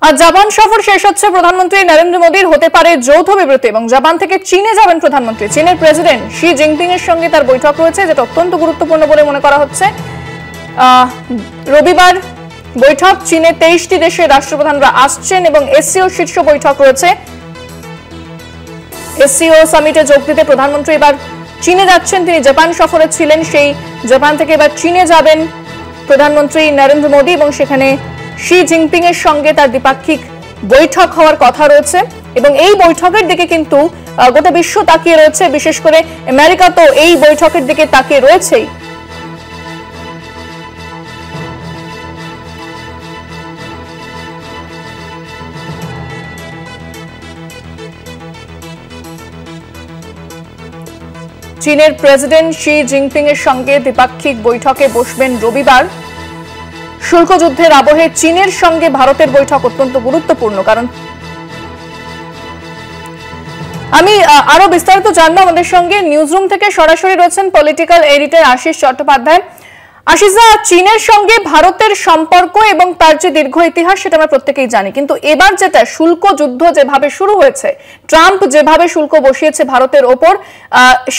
আর Japan সফর শেষ হচ্ছে প্রধানমন্ত্রী নরেন্দ্র মোদীর হতে পারে যৌথ বিবৃতি এবং জাপান থেকে চীনে যাবেন প্রধানমন্ত্রী। চীনের প্রেসিডেন্ট শি জিনপিং এর সঙ্গে তার বৈঠক রয়েছে, যেটা অত্যন্ত গুরুত্বপূর্ণ বলে মনে করা হচ্ছে। রবিবার বৈঠক, চীনে 23টি দেশের রাষ্ট্রপ্রধানরা আসছেন এবং এসসিও শীর্ষ বৈঠক রয়েছে। এসসিও সামিটে যোগ দিতে প্রধানমন্ত্রী এবার চীনে যাচ্ছেন। তিনি জাপান সফরে ছিলেন, সেই জাপান থেকে এবার চীনে যাবেন প্রধানমন্ত্রী নরেন্দ্র মোদী এবং সেখানে শি জিনপিং এর সঙ্গে তার দ্বিপাক্ষিক বৈঠক হওয়ার কথা রয়েছে এবং এই বৈঠকের দিকে কিন্তু গোটা বিশ্ব তাকিয়ে রয়েছে, বিশেষ করে আমেরিকা তো এই বৈঠকের দিকে তাকিয়ে রয়েছেই। চীনের প্রেসিডেন্ট শি জিনপিং এর সঙ্গে দ্বিপাক্ষিক বৈঠকে বসবেন রবিবার। শুল্ক যুদ্ধের আবহে চীনের সঙ্গে ভারতের বৈঠক অত্যন্ত গুরুত্বপূর্ণ, কারণ আমি আরো বিস্তারিত জানবো। আমাদের সঙ্গে নিউজরুম থেকে সরাসরি রয়েছেন পলিটিক্যাল এডিটর আশিস চট্টোপাধ্যায়। আশিসদা, চীনের সঙ্গে ভারতের সম্পর্ক এবং তার যে দীর্ঘ ইতিহাস সেটা আমরা প্রত্যেকেই জানি, কিন্তু এবার যেটা শুল্ক যুদ্ধ যেভাবে শুরু হয়েছে, ট্রাম্প যেভাবে শুল্ক বসিয়েছে ভারতের ওপর,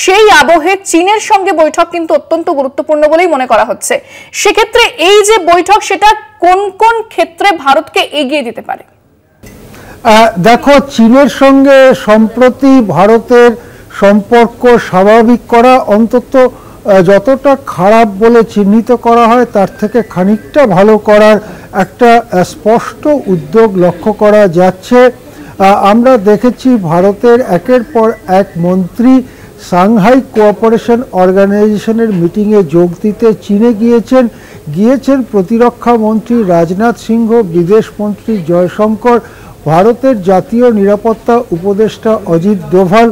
সেই আবহে চীনের সঙ্গে বৈঠক কিন্তু অত্যন্ত গুরুত্বপূর্ণ বলেই মনে করা হচ্ছে। সেক্ষেত্রে এই যে বৈঠক, সেটা কোন কোন ক্ষেত্রে ভারতকে এগিয়ে দিতে পারে? দেখো, চীনের সঙ্গে সম্প্রতি ভারতের সম্পর্ক স্বাভাবিক করা, অন্তত যতটা খারাপ বলে চিহ্নিত করা হয় তার থেকে খানিকটা ভালো করার একটা স্পষ্ট উদ্যোগ লক্ষ্য করা যাচ্ছে। আমরা দেখেছি ভারতের একের পর এক মন্ত্রী সাংহাই কোঅপারেশন অর্গানাইজেশনের মিটিংয়ে যোগ দিতে চীনে গিয়েছেন প্রতিরক্ষা মন্ত্রী রাজনাথ সিংহ, বিদেশ মন্ত্রী জয়শঙ্কর, ভারতের জাতীয় নিরাপত্তা উপদেষ্টা অজিত ডোভাল।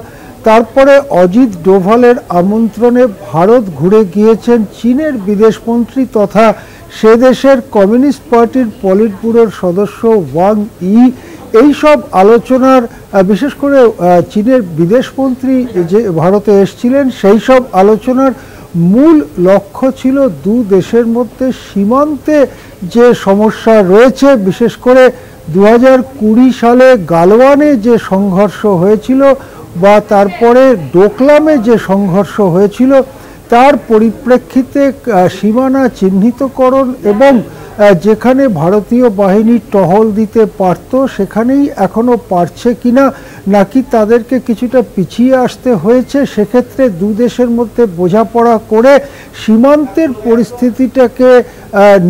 তারপরে অজিত ডোভালের আমন্ত্রণে ভারত ঘুরে গিয়েছেন চীনের বিদেশমন্ত্রী তথা সে দেশের কমিউনিস্ট পার্টির পলিট ব্যুরোর সদস্য ওয়াং ই। এইসব আলোচনার, বিশেষ করে চীনের বিদেশমন্ত্রী যে ভারতে এসেছিলেন, সেই সব আলোচনার মূল লক্ষ্য ছিল দু দেশের মধ্যে সীমান্তে যে সমস্যা রয়েছে, বিশেষ করে 2020 সালে গালওয়ানে যে সংঘর্ষ হয়েছিল বা তারপরে ডোকলামে যে সংঘর্ষ হয়েছিল, তার পরিপ্রেক্ষিতে সীমানা চিহ্নিতকরণ এবং যেখানে ভারতীয় বাহিনী টহল দিতে পারত সেখানেই এখনও পারছে কিনা, নাকি তাদেরকে কিছুটা পিছিয়ে আসতে হয়েছে, সেক্ষেত্রে দু দেশের মধ্যে বোঝাপড়া করে সীমান্তের পরিস্থিতিটাকে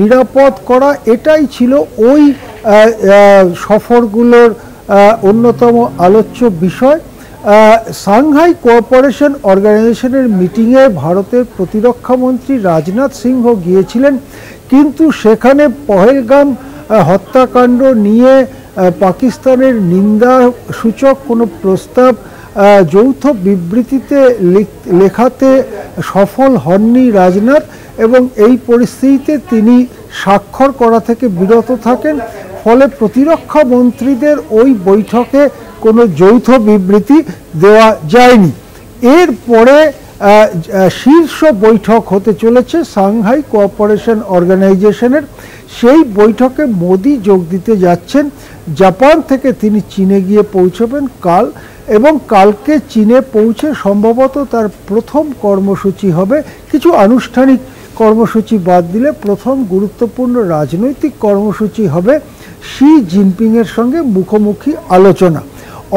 নিরাপদ করা, এটাই ছিল ওই সফরগুলোর অন্যতম আলোচ্য বিষয়। সাংহাই কোঅপারেশন অর্গানাইজেশনের মিটিংয়ে ভারতের প্রতিরক্ষা মন্ত্রী রাজনাথ সিংহ গিয়েছিলেন, কিন্তু সেখানে পহেলগাম হত্যাকাণ্ড নিয়ে পাকিস্তানের নিন্দা সূচক কোনো প্রস্তাব যৌথ বিবৃতিতে লেখাতে সফল হননি রাজনাথ, এবং এই পরিস্থিতিতে তিনি স্বাক্ষর করা থেকে বিরত থাকেন। ফলে প্রতিরক্ষা মন্ত্রীদের ওই বৈঠকে কোনো যৌথ বিবৃতি দেওয়া যায়নি। এরপরে শীর্ষ বৈঠক হতে চলেছে সাংহাই কোঅপারেশন অর্গানাইজেশনের। সেই বৈঠকে মোদি যোগ দিতে যাচ্ছেন। জাপান থেকে তিনি চীনে গিয়ে পৌঁছবেন কাল, এবং কালকে চীনে পৌঁছে সম্ভবত তার প্রথম কর্মসূচি হবে, কিছু আনুষ্ঠানিক কর্মসূচি বাদ দিলে প্রথম গুরুত্বপূর্ণ রাজনৈতিক কর্মসূচি হবে শি জিনপিংয়ের সঙ্গে মুখোমুখি আলোচনা।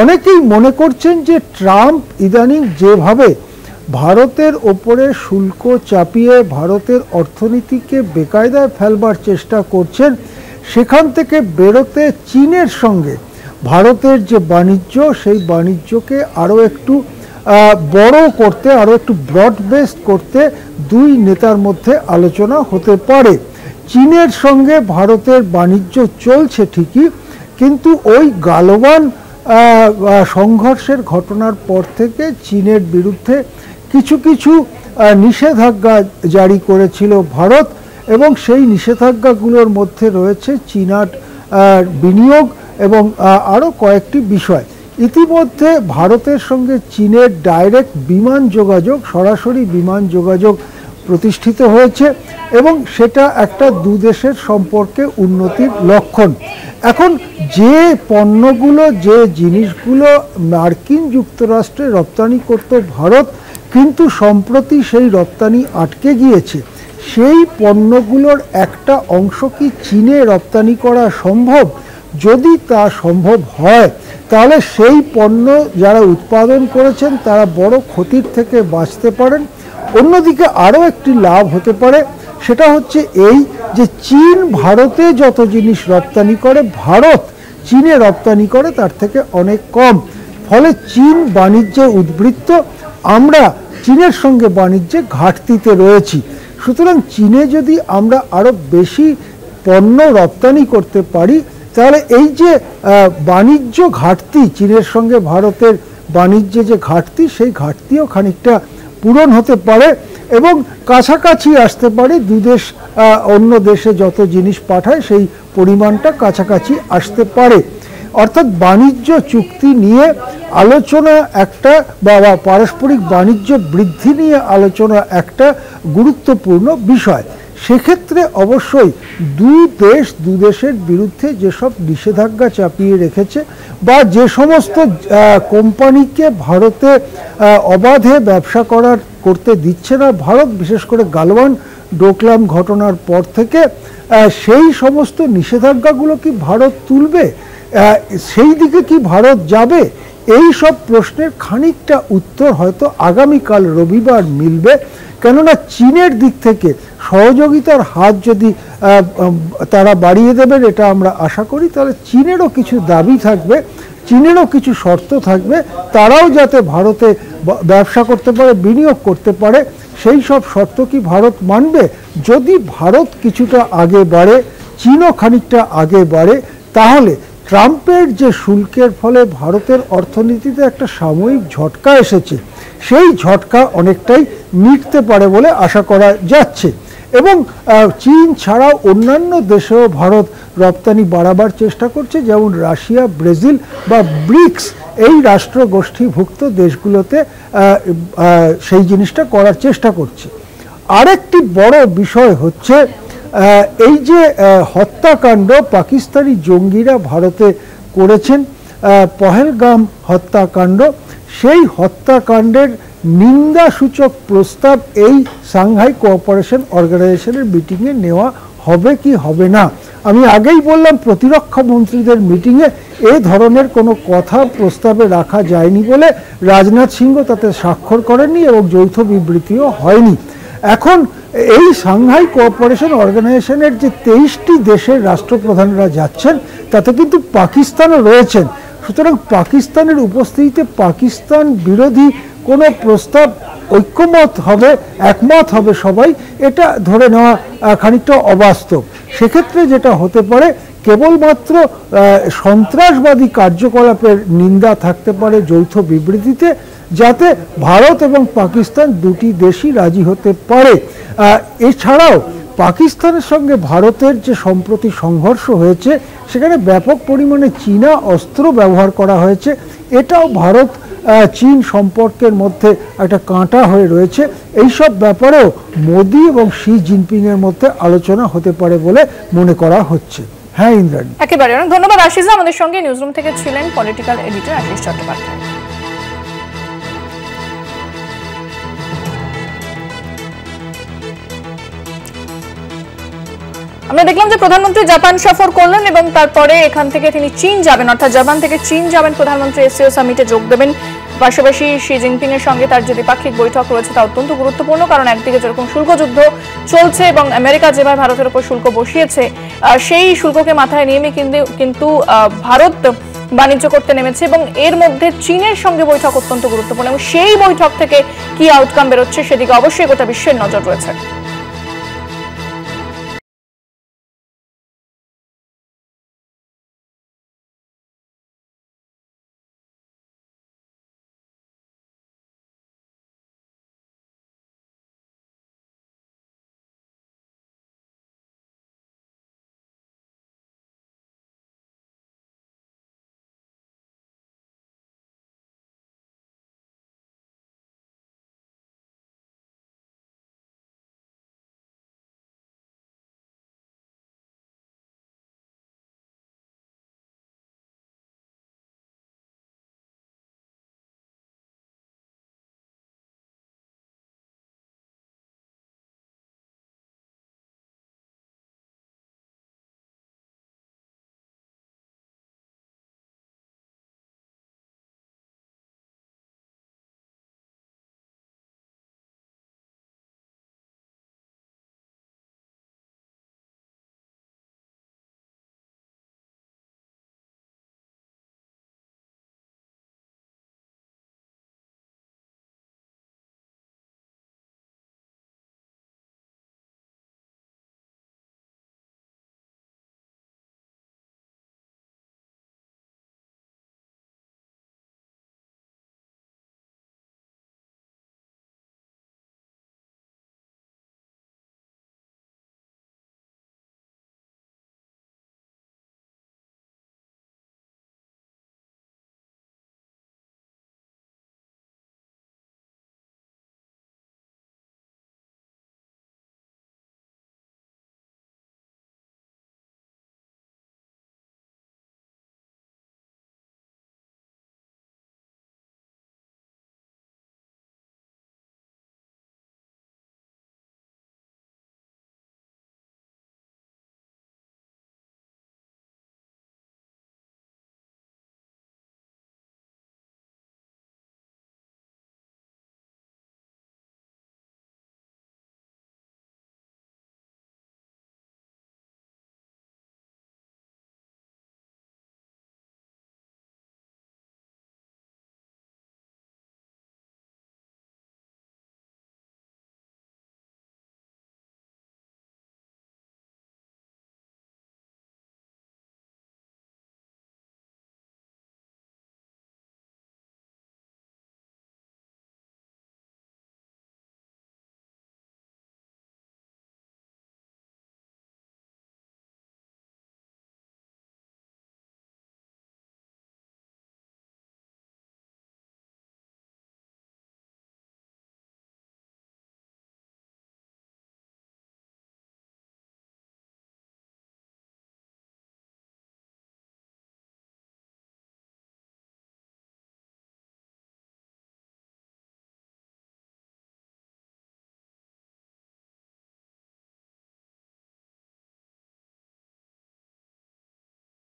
অনেকেই মনে করছেন যে ট্রাম্প ইদানিং যেভাবে ভারতের ওপরে শুল্ক চাপিয়ে ভারতের অর্থনীতিকে বেকায়দায় ফেলবার চেষ্টা করছেন, সেখান থেকে বেরোতে চীনের সঙ্গে ভারতের যে বাণিজ্য, সেই বাণিজ্যকে আরও একটু বড় করতে, আরও একটু ব্রড বেসড করতে দুই নেতার মধ্যে আলোচনা হতে পারে। চীনের সঙ্গে ভারতের বাণিজ্য চলছে ঠিকই, কিন্তু ওই গালওয়ান সংঘর্ষের ঘটনার পর থেকে চীনের বিরুদ্ধে কিছু কিছু নিষেধাজ্ঞা জারি করেছিল ভারত, এবং সেই নিষেধাজ্ঞাগুলোর মধ্যে রয়েছে চীনার বিনিয়োগ এবং আরও কয়েকটি বিষয়। ইতিমধ্যে ভারতের সঙ্গে চীনের ডাইরেক্ট বিমান যোগাযোগ, সরাসরি বিমান যোগাযোগ প্রতিষ্ঠিত হয়েছে এবং সেটা একটা দুদেশের সম্পর্কে উন্নতির লক্ষণ। এখন যে পণ্যগুলো, যে জিনিসগুলো মার্কিন যুক্তরাষ্ট্রে রপ্তানি করত ভারত, কিন্তু সম্প্রতি সেই রপ্তানি আটকে গিয়েছে, সেই পণ্যগুলোর একটা অংশ কি চীনে রপ্তানি করা সম্ভব? যদি তা সম্ভব হয় তাহলে সেই পণ্য যারা উৎপাদন করেছেন তারা বড় ক্ষতির থেকে বাঁচতে পারেন। অন্যদিকে আরও একটি লাভ হতে পারে, সেটা হচ্ছে এই যে চীন ভারতে যত জিনিস রপ্তানি করে, ভারত চীনে রপ্তানি করে তার থেকে অনেক কম। ফলে চীন বাণিজ্যে উদ্বৃত্ত, আমরা চীনের সঙ্গে বাণিজ্যে ঘাটতিতে রয়েছি। সুতরাং চীনে যদি আমরা আরও বেশি পণ্য রপ্তানি করতে পারি তাহলে এই যে বাণিজ্য ঘাটতি, চীনের সঙ্গে ভারতের বাণিজ্যে যে ঘাটতি, সেই ঘাটতিও খানিকটা পূরণ হতে পারে এবং কাছাকাছি আসতে পারে। দুদেশ অন্য দেশে যত জিনিস পাঠায় সেই পরিমাণটা কাছাকাছি আসতে পারে। অর্থাৎ বাণিজ্য চুক্তি নিয়ে আলোচনা একটা বা পারস্পরিক বাণিজ্য বৃদ্ধি নিয়ে আলোচনা একটা গুরুত্বপূর্ণ বিষয়। সেক্ষেত্রে অবশ্যই দুদেশের বিরুদ্ধে যেসব নিষেধাজ্ঞা চাপিয়ে রেখেছে বা যে সমস্ত কোম্পানিকে ভারতে অবাধে ব্যবসা করতে দিচ্ছে না ভারত, বিশেষ করে গালওয়ান ডোকলাম ঘটনার পর থেকে, সেই সমস্ত নিষেধাজ্ঞাগুলো কি ভারত তুলবে? সেই দিকে কি ভারত যাবে? এই সব প্রশ্নের খানিকটা উত্তর হয়তো আগামীকাল রবিবার মিলবে। কেননা চীনের দিক থেকে সহযোগিতার হাত যদি তারা বাড়িয়ে দেবেন, এটা আমরা আশা করি, তাহলে চীনেরও কিছু দাবি থাকবে, চীনেরও কিছু শর্ত থাকবে, তারাও যাতে ভারতে ব্যবসা করতে পারে, বিনিয়োগ করতে পারে, সেই সব শর্ত কি ভারত মানবে? যদি ভারত কিছুটা আগে বাড়ে, চীনও খানিকটা আগে বাড়ে, তাহলে ট্রাম্পের যে শুল্কের ফলে ভারতের অর্থনীতিতে একটা সাময়িক ঝটকা এসেছে, সেই ঝটকা অনেকটাই মিটতে পারে বলে আশা করা যাচ্ছে। এবং চীন ছাড়াও অন্যান্য দেশেও ভারত রপ্তানি বাড়াবার চেষ্টা করছে, যেমন রাশিয়া, ব্রাজিল বা ব্রিক্স এই রাষ্ট্রগোষ্ঠীভুক্ত দেশগুলোতে সেই জিনিসটা করার চেষ্টা করছে। আরেকটি বড় বিষয় হচ্ছে এই যে হত্যাকাণ্ড পাকিস্তানি জঙ্গিরা ভারতে করেছেন, পহেলগাম হত্যাকাণ্ড, সেই হত্যাকাণ্ডের নিন্দাসূচক প্রস্তাব এই সাংহাই কোঅপারেশন অর্গানাইজেশনের মিটিংয়ে নেওয়া হবে কি হবে না। আমি আগেই বললাম প্রতিরক্ষা মন্ত্রীদের মিটিংয়ে এ ধরনের কোনো কথা প্রস্তাবে রাখা যায়নি বলে রাজনাথ সিংহ তাতে স্বাক্ষর করেননি এবং যৌথ বিবৃতিও হয়নি। এখন এই সাংহাই কোঅপারেশন অর্গানাইজেশনের যে 23টি দেশের রাষ্ট্রপ্রধানরা যাচ্ছেন, তাতে কিন্তু পাকিস্তানও রয়েছেন। সুতরাং পাকিস্তানের উপস্থিতিতে পাকিস্তান বিরোধী কোনো প্রস্তাব একমত হবে সবাই, এটা ধরে নেওয়া খানিকটা অবাস্তব। সেক্ষেত্রে যেটা হতে পারে, কেবলমাত্র সন্ত্রাসবাদী কার্যকলাপের নিন্দা থাকতে পারে যৌথ বিবৃতিতে, যাতে ভারত এবং পাকিস্তান দুটি দেশই রাজি হতে পারে। এছাড়াও পাকিস্তানের সঙ্গে ভারতের যে সম্প্রতি সংঘর্ষ হয়েছে, সেখানে ব্যাপক পরিমাণে চীনা অস্ত্র ব্যবহার করা হয়েছে, এটাও ভারত চীন সম্পর্কের মধ্যে একটা কাঁটা হয়ে রয়েছে। এইসব ব্যাপারেও মোদি এবং শি জিনপিংয়ের মধ্যে আলোচনা হতে পারে বলে মনে করা হচ্ছে। হ্যাঁ ইন্দ্রাণী, একেবারে অনেক ধন্যবাদ আশিসা। আমাদের সঙ্গে নিউজরুম থেকে ছিলেন পলিটিক্যাল এডিটর আশিস চট্টোপাধ্যায়। আমরা দেখলাম যে প্রধানমন্ত্রী জাপান সফর করলেন এবং তারপরে এখান থেকে তিনি চীন যাবেন, অর্থাৎ জাপান থেকে চীন যাবেন। প্রধানমন্ত্রী এসসিও সামিটে যোগ দেবেন। পাশাপাশি শি জিনপিং এর সঙ্গে তার যে দ্বিপাক্ষিক বৈঠক রয়েছে তা অত্যন্ত গুরুত্বপূর্ণ, কারণ একদিকে যেরকম শুল্ক যুদ্ধ চলছে এবং আমেরিকা যেভাবে ভারতের উপর শুল্ক বসিয়েছে, সেই শুল্ককে মাথায় নিয়ে কিন্তু ভারত বাণিজ্য করতে নেমেছে এবং এর মধ্যে চীনের সঙ্গে বৈঠক অত্যন্ত গুরুত্বপূর্ণ এবং সেই বৈঠক থেকে কি আউটকাম বেরোচ্ছে সেদিকে অবশ্যই গোটা বিশ্বের নজর রয়েছে।